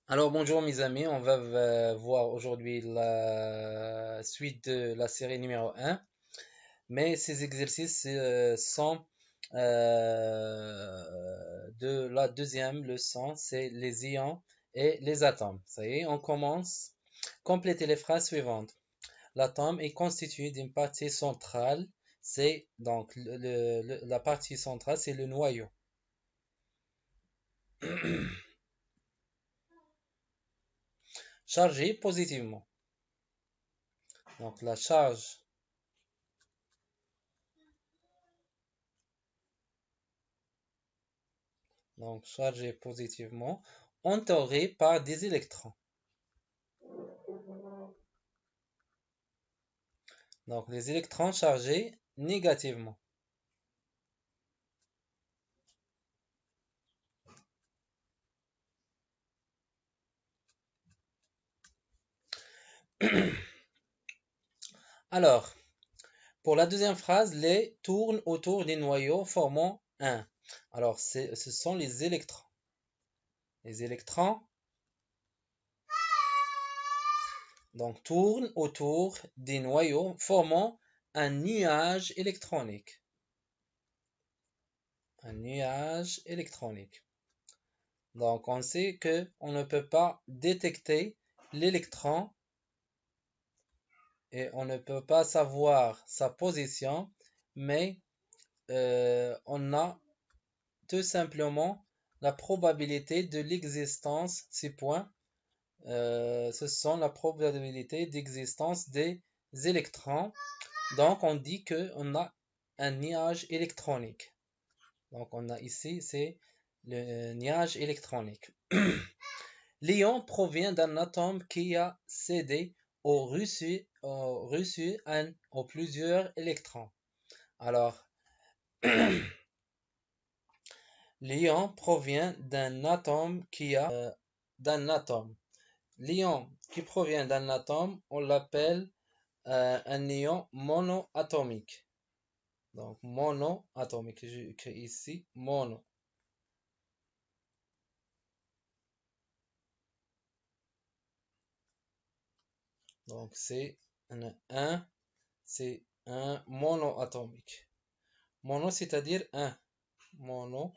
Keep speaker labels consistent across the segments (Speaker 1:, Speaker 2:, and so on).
Speaker 1: Alors bonjour mes amis, on va voir aujourd'hui la suite de la série numéro un. Mais ces exercices sont de la deuxième leçon, c'est les ions et les atomes. Ça y est, on commence. Complétez les phrases suivantes. L'atome est constitué d'une partie centrale, c'est donc la partie centrale, c'est le noyau. Chargé positivement. Donc la charge donc chargé positivement, entouré par des électrons. Donc les électrons chargés négativement. Alors, pour la deuxième phrase, les tournent autour des noyaux formant un. Alors, ce sont les électrons. Les électrons, donc, tournent autour des noyaux formant un nuage électronique. Un nuage électronique. Donc, on sait que on ne peut pas détecter l'électron et on ne peut pas savoir sa position, mais on a tout simplement la probabilité de l'existence, ces points, ce sont la probabilité d'existence des électrons. Donc on dit qu'on a un nuage électronique. Donc on a ici, c'est le nuage électronique. L'ion provient d'un atome qui a cédé au reçu un ou plusieurs électrons. Alors, l'ion provient d'un atome d'un atome. L'ion qui provient d'un atome, on l'appelle un ion monoatomique. Donc, monoatomique. J'écris ici mono. Donc, c'est un monoatomique. Mono, c'est-à-dire un. Monoatomique.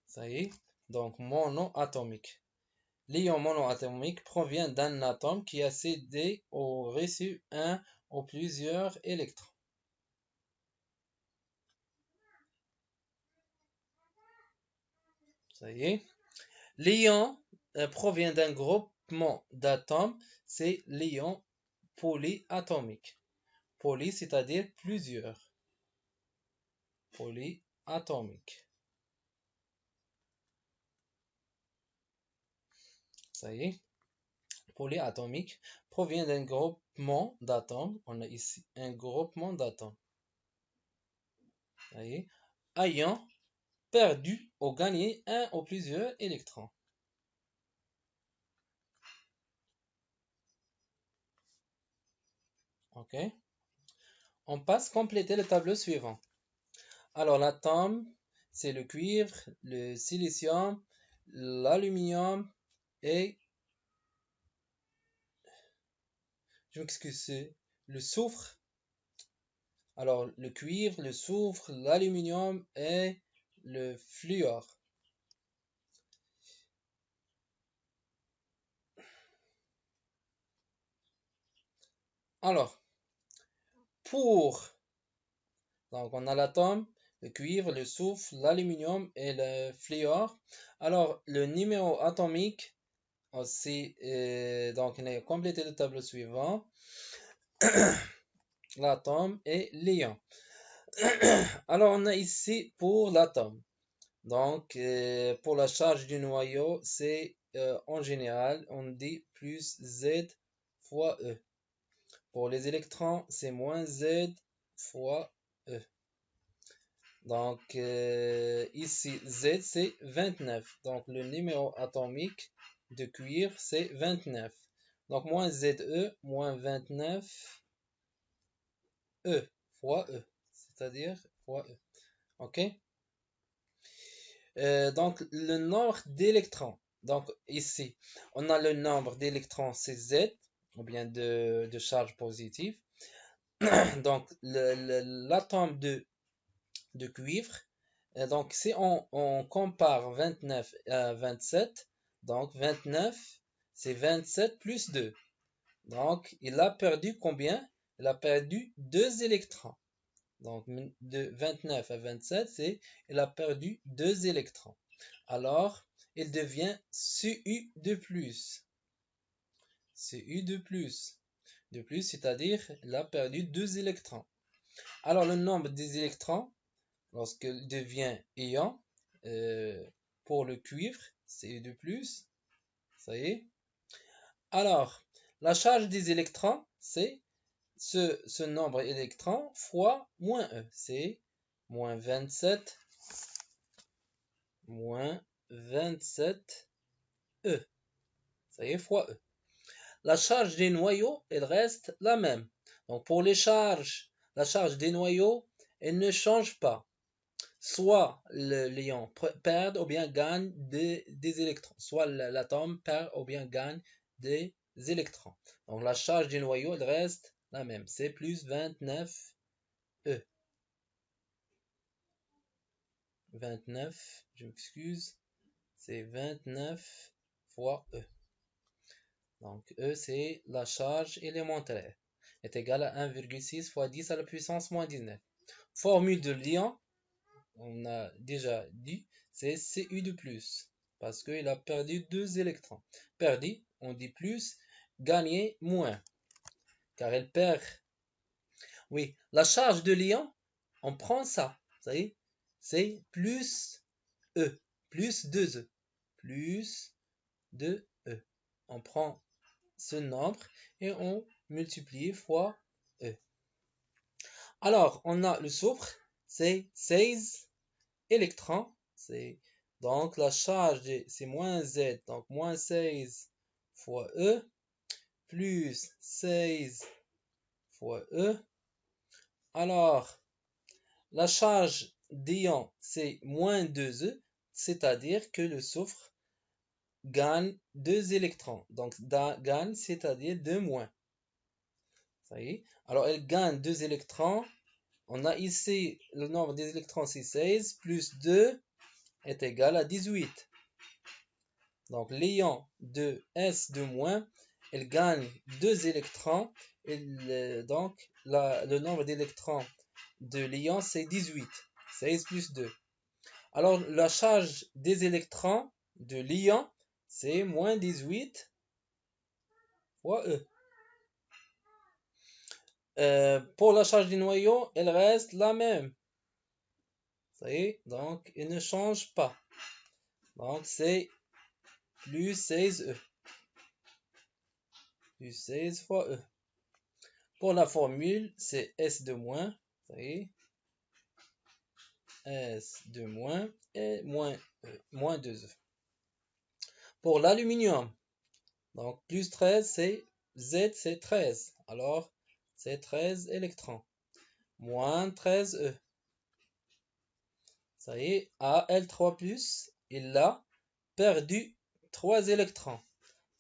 Speaker 1: Ça y est. Donc, monoatomique. L'ion monoatomique provient d'un atome qui a cédé ou reçu un ou plusieurs électrons. Ça y est. L'ion provient d'un groupement d'atomes, c'est l'ion polyatomique. Poly, c'est-à-dire plusieurs. Polyatomique. Ça y est. Polyatomique provient d'un groupement d'atomes. On a ici un groupement d'atomes. Ça y est. Ayant perdu ou gagné un ou plusieurs électrons. OK. On passe compléter le tableau suivant. Alors, l'atome, c'est le cuivre, le silicium, l'aluminium et, je m'excuse, c'est le soufre. Alors, le cuivre, le soufre, l'aluminium et le fluor. Alors, pour, donc on a l'atome, le cuivre, le soufre, l'aluminium et le fluor. Alors, le numéro atomique aussi, donc on a complété le tableau suivant. L'atome et l'ion. Alors, on a ici pour l'atome. Donc, pour la charge du noyau, c'est en général, on dit plus Z fois E. Pour les électrons, c'est moins Z fois E. Donc, ici, Z, c'est 29. Donc, le numéro atomique de cuivre, c'est 29. Donc, moins ZE, moins 29 E fois E. C'est-à-dire fois E. OK? Donc, le nombre d'électrons. Donc, ici, on a le nombre d'électrons, c'est Z, ou bien de charge positive. Donc, l'atome de cuivre. Donc, si on compare 29 à 27, donc 29, c'est 27 plus 2. Donc, il a perdu combien? Il a perdu 2 électrons. Donc, de 29 à 27, il a perdu 2 électrons. Alors, il devient Cu de plus. Cu de plus. De plus, c'est-à-dire, il a perdu 2 électrons. Alors, le nombre des électrons, lorsqu'il devient ion, pour le cuivre, Cu de plus, ça y est. Alors, la charge des électrons, c'est ce nombre d'électrons fois moins E. C'est moins 27 E. Ça y est, fois E. La charge des noyaux, elle reste la même. Donc pour les charges, la charge des noyaux, elle ne change pas. Soit l'ion perd ou bien gagne des électrons. Soit l'atome perd ou bien gagne des électrons. Donc la charge des noyaux, elle reste la même. C'est plus 29 E. 29, je m'excuse, c'est 29 fois E. Donc E, c'est la charge élémentaire, est égale à 1,6 fois 10 à la puissance moins 19. Formule de l'ion, on a déjà dit, c'est Cu de plus, parce qu'il a perdu 2 électrons. Perdu, on dit plus, gagné, moins, car elle perd. Oui, la charge de l'ion, on prend ça, vous savez, c'est plus E, plus 2E, plus 2E. On prend ce nombre et on multiplie fois E. Alors, on a le soufre, c'est 16 électrons. Donc, la charge, c'est moins Z, donc moins 16 fois E, plus 16 fois E. Alors, la charge d'ion, c'est moins 2E, c'est-à-dire que le soufre gagne 2 électrons. Donc, gagne, c'est-à-dire 2 moins. Ça y est. Alors, elle gagne 2 électrons. On a ici le nombre des électrons, c'est 16, plus 2 est égal à 18. Donc, l'ion de S2-, elle gagne 2 électrons. Donc, le nombre d'électrons de l'ion, c'est 18. 16 plus 2. Alors, la charge des électrons de l'ion, c'est moins 18 fois E. Pour la charge du noyau, elle reste la même. Ça y est, donc il ne change pas. Donc c'est plus 16E. Plus 16 fois E. Pour la formule, c'est S2-. Ça y est. S2- et moins E, moins 2E. Pour l'aluminium, donc plus 13, c'est Z, c'est 13. Alors, c'est 13 électrons. Moins 13E. Ça y est, Al3+, il a perdu 3 électrons.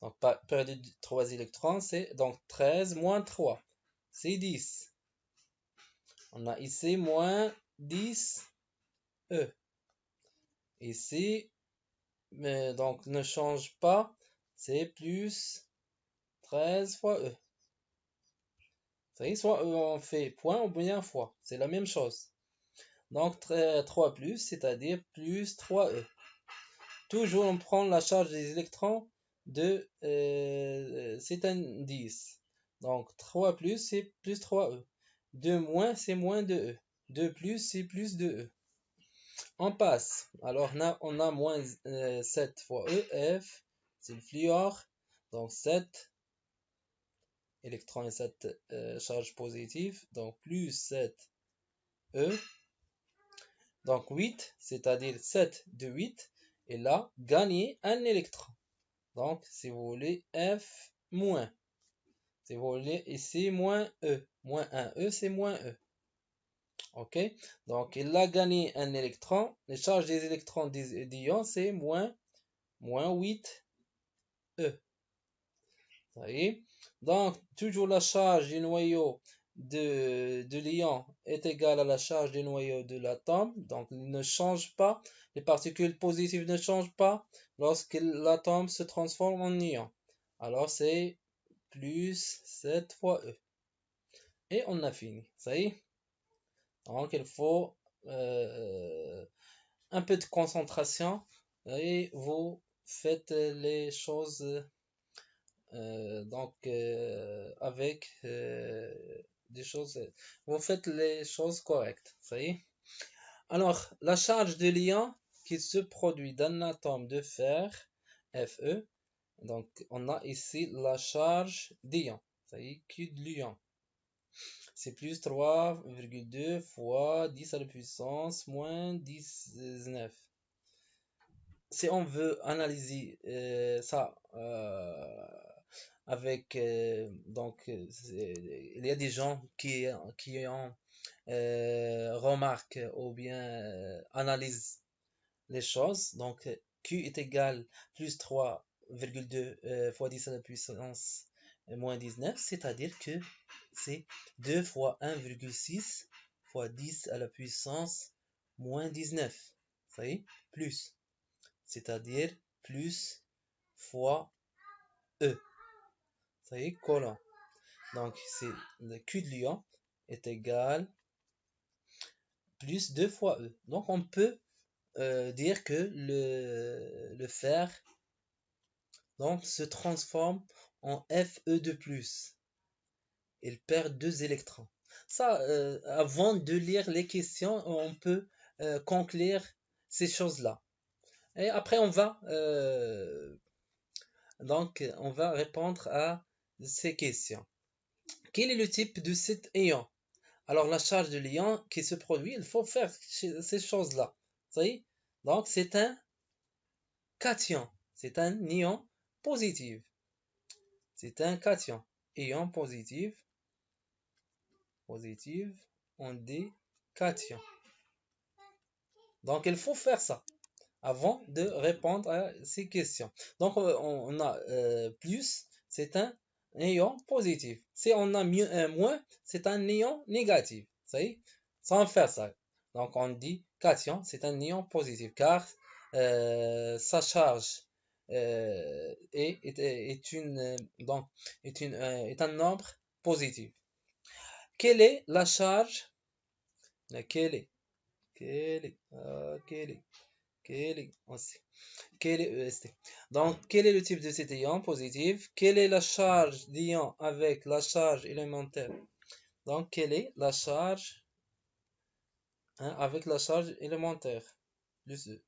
Speaker 1: Donc, perdu 3 électrons, c'est donc 13 moins 3. C'est 10. On a ici moins 10 E. Ici, mais donc ne change pas, c'est plus 13 fois E. Ça y est, soit on fait point ou bien fois. C'est la même chose. Donc 3 plus, c'est-à-dire plus 3E. Toujours on prend la charge des électrons de c'est un 10. Donc 3 plus c'est plus 3E. 2 moins c'est moins 2E. 2 plus c'est plus 2E. On passe. Alors on a moins 7 fois E. F c'est le fluor. Donc 7 électrons et 7 charges positives. Donc plus 7 E. Donc 8, c'est-à-dire 7 de 8. Et là, gagner un électron. Donc, si vous voulez, F moins. Si vous voulez, ici, moins E. Moins 1E, c'est moins E. Ok? Donc, il a gagné un électron. Les charges des électrons d'ion, c'est moins 8 E. Ça y est. Donc, toujours la charge du noyau de l'ion est égale à la charge du noyau de l'atome. Donc, il ne change pas. Les particules positives ne changent pas lorsque l'atome se transforme en ion. Alors, c'est plus 7 fois E. Et on a fini. Ça y est. Donc, il faut un peu de concentration et vous faites les choses avec des choses, vous faites les choses correctes. Ça y est. Alors, la charge de l'ion qui se produit d'un atome de fer, Fe, donc on a ici la charge d'ion. Ça y est, Q de l'ion. C'est plus 3,2 fois 10 à la puissance moins 19. Si on veut analyser ça avec il y a des gens qui ont remarquent ou bien analysent les choses. Donc Q est égal plus 3,2 fois 10 à la puissance moins 19, c'est-à-dire que c'est 2 fois 1,6 fois 10 à la puissance moins 19. Ça y est, plus. C'est-à-dire plus fois E. Ça y est, colon. Donc, c'est le Q de l'ion est égal plus 2 fois E. Donc, on peut dire que le fer donc, se transforme en Fe de plus. Il perd 2 électrons. Ça, avant de lire les questions, on peut conclure ces choses-là. Et après, on va répondre à ces questions. Quel est le type de cet ion? Alors, la charge de l'ion qui se produit, il faut faire ces choses-là. Ça y est? Donc, c'est un cation. C'est un ion positif. C'est un cation. Ion positif. Positif. On dit cation. Donc, il faut faire ça avant de répondre à ces questions. Donc, on a plus, c'est un ion positif. Si on a moins, c'est un ion négatif. Ça y est, sans faire ça. Donc, on dit cation, c'est un ion positif, car sa charge est un nombre positif. Quelle est la charge? Quelle est? Quelle est? Quelle est? Quelle est? Quel est EST? Donc, quel est le type de cet ion positif? Quelle est la charge d'ion avec la charge élémentaire? Donc, quelle est la charge avec la charge élémentaire? Plus E.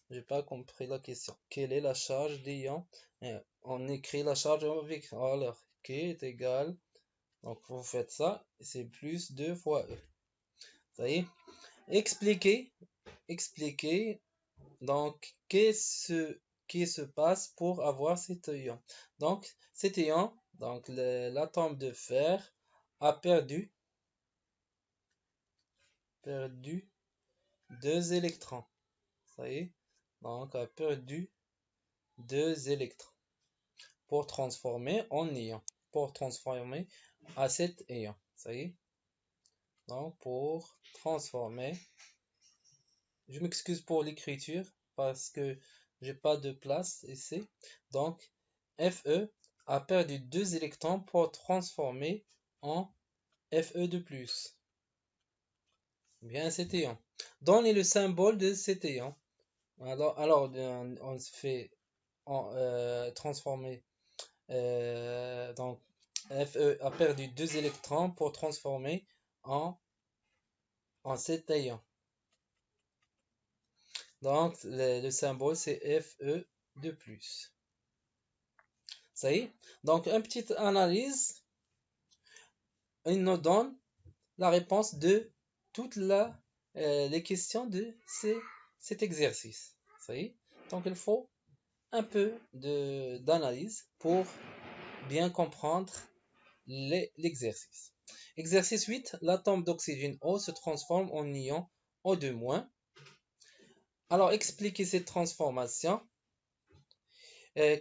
Speaker 1: J'ai pas compris la question. Quelle est la charge d'ion? On écrit la charge avec. Alors, Q est égal. Donc, vous faites ça. C'est plus 2 fois E. Ça y est. Expliquez. Donc, qu'est-ce qui se passe pour avoir cet ion? Donc, cet ion, donc l'atome de fer a perdu 2 électrons. Ça y est. Donc, a perdu 2 électrons pour transformer en ion. Pour transformer à cet ion. Ça y est. Donc, pour transformer. Je m'excuse pour l'écriture parce que j'ai pas de place ici. Donc, Fe a perdu 2 électrons pour transformer en Fe de plus. Bien, cet ion. Donnez le symbole de cet ion. Alors on se fait transformer. Donc, Fe a perdu 2 électrons pour transformer en cet ion. Donc, le symbole, c'est Fe de plus. Ça y est. Donc, une petite analyse. Il nous donne la réponse de toutes les questions de cet exercice. Ça y est. Donc, il faut un peu d'analyse pour bien comprendre l'exercice. Exercice 8. L'atome d'oxygène O se transforme en ion O2-. Alors, expliquez cette transformation.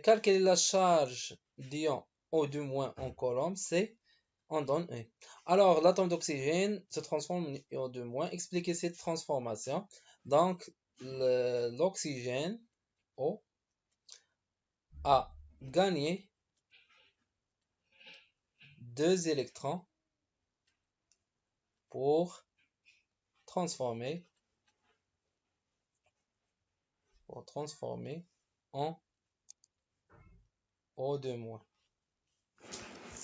Speaker 1: Calculer la charge d'ion O2- en coulomb, c'est on donne 1. Alors, l'atome d'oxygène se transforme en ion O2-. Expliquez cette transformation. Donc, l'oxygène O a gagné 2 électrons pour transformer en O2-. Vous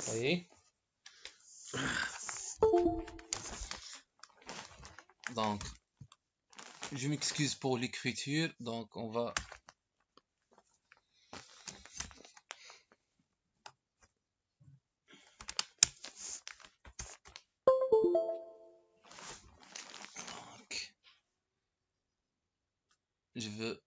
Speaker 1: voyez? Donc, je m'excuse pour l'écriture. Donc, on va... Donc, je veux...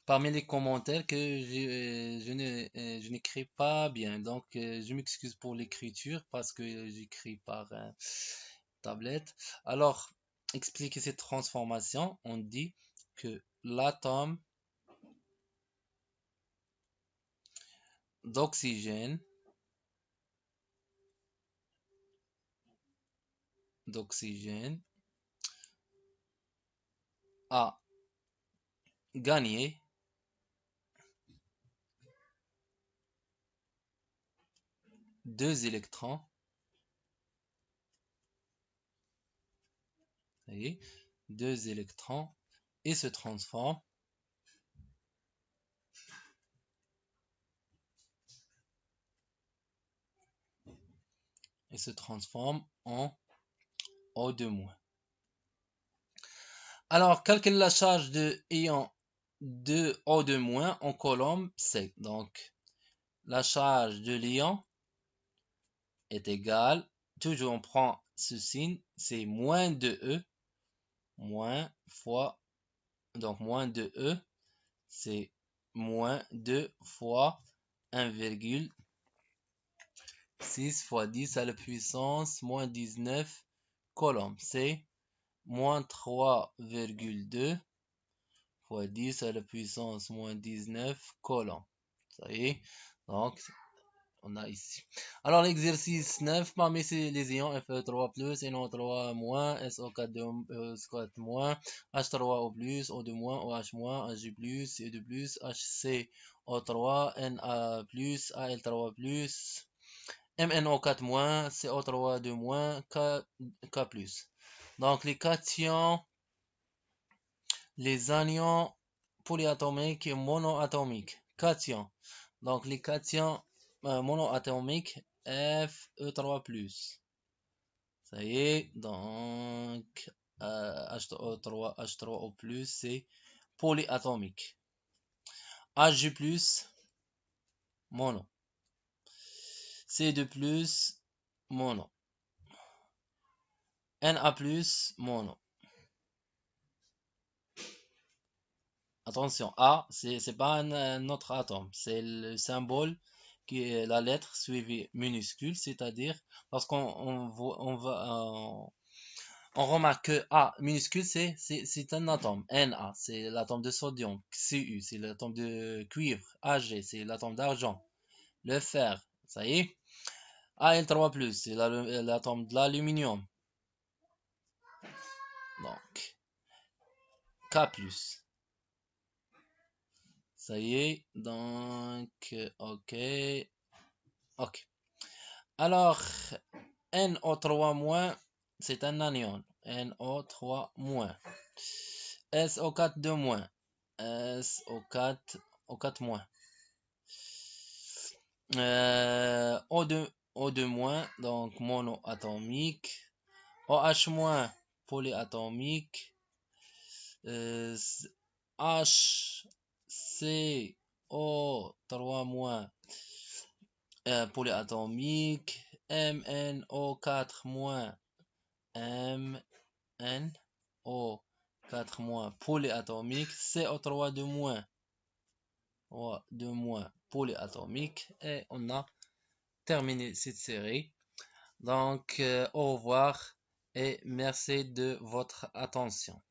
Speaker 1: Parmi les commentaires que je n'écris pas bien. Donc, je m'excuse pour l'écriture parce que j'écris par tablette. Alors, expliquer cette transformation, on dit que l'atome d'oxygène a gagné 2 électrons. Vous voyez, 2 électrons et se transforme en O2-. Alors, calcule la charge de ion de O2- en coulomb C. Donc, la charge de l'ion est égale, toujours on prend ce signe, c'est moins de E, moins fois, donc moins de E, c'est moins 2 fois 1,6 fois 10 à la puissance moins 19 coulombs. C'est moins 3,2 fois 10 à la puissance moins 19 coulombs. Ça y est. Donc, on a ici. Alors, l'exercice 9, parmi les ions Fe3+, NO3-, SO4+, SO4-, H3O+, O2-, OH-, Ag+, Ce2+, HCO3, Na+, Al3+, MnO4-, CO3-2-, K+. Donc, les cations, les anions polyatomiques et monoatomiques. Cations. Donc, les cations monoatomiques Fe3+. Ça y est, donc H3O, H3O+, c'est polyatomique. Ag+, mono. C2+, mono. Na+, mono. Attention, A, c'est pas un autre atome, c'est le symbole qui est la lettre suivie minuscule, c'est-à-dire lorsqu'on on remarque que A minuscule c'est un atome, Na c'est l'atome de sodium, Cu c'est l'atome de cuivre, Ag c'est l'atome d'argent, le fer, ça y est, Al3+, c'est l'atome de l'aluminium, donc K+. Ça y est, donc, ok, ok. Alors, NO3-, c'est un anion. NO3-. SO4-2-. SO4, O4-. O2-, donc monoatomique. OH-, polyatomique. HCO3-, polyatomique. MnO4-, MnO4-, polyatomique. CO3-2-. de moins polyatomique et on a terminé cette série. Donc, au revoir et merci de votre attention.